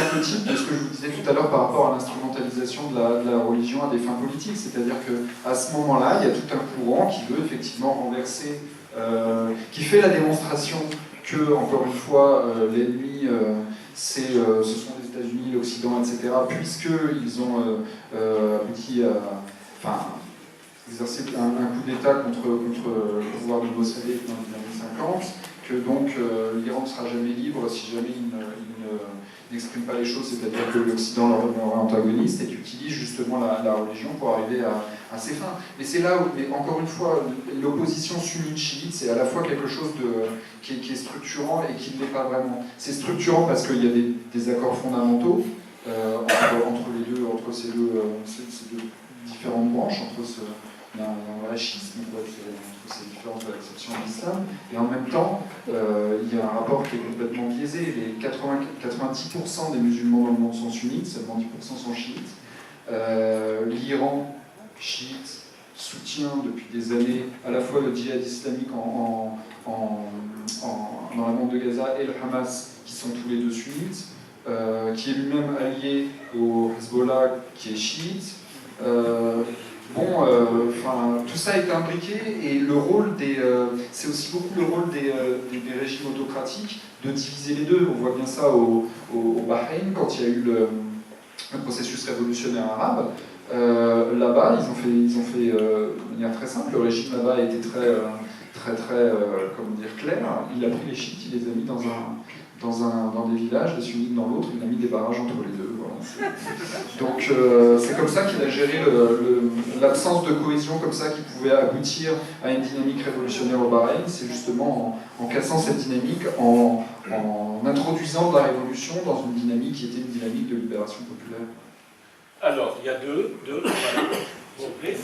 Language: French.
archétype de ce que je vous disais tout à l'heure par rapport à l'instrumentalisation de la religion à des fins politiques. C'est-à-dire qu'à ce moment-là, il y a tout un courant qui veut effectivement renverser, qui fait la démonstration que, encore une fois, l'ennemi, ce sont les États-Unis, l'Occident, etc., puisqu'ils ont abouti à... Enfin, exercer un coup d'État contre le pouvoir de Mossadegh dans les années 50, que donc l'Iran ne sera jamais libre si jamais il n'exprime pas les choses, c'est-à-dire que l'Occident leur demeurera antagoniste, et qui utilise justement la religion pour arriver à ses fins. Mais c'est là où, mais encore une fois, l'opposition sunnite-chiite, c'est à la fois quelque chose qui est structurant et qui ne l'est pas vraiment. C'est structurant parce qu'il y a des accords fondamentaux entre les deux, entre ces deux différentes branches, entre il y a un laïcisme entre ces différentes acceptions de l'islam, et en même temps, il y a un rapport qui est complètement biaisé. Les 90% des musulmans dans le monde sont sunnites, seulement 10% sont chiites. L'Iran, chiite, soutient depuis des années à la fois le djihad islamique dans la bande de Gaza et le Hamas, qui sont tous les deux sunnites, qui est lui-même allié au Hezbollah, qui est chiite. Tout ça est imbriqué, et le rôle c'est aussi beaucoup le rôle des régimes autocratiques de diviser les deux. On voit bien ça au Bahreïn, quand il y a eu le processus révolutionnaire arabe. Là-bas, ils ont fait de manière très simple. Le régime là-bas a été très clair. Il a pris les chiites, il les a mis dans des villages, des sunnites dans l'autre, il a mis des barrages entre les deux. Voilà. Donc c'est comme ça qu'il a géré l'absence de cohésion comme ça qui pouvait aboutir à une dynamique révolutionnaire au Bahreïn. C'est justement en cassant cette dynamique, en introduisant de la révolution dans une dynamique qui était une dynamique de libération populaire. Alors, il y a deux, voilà, s'il vous plaît.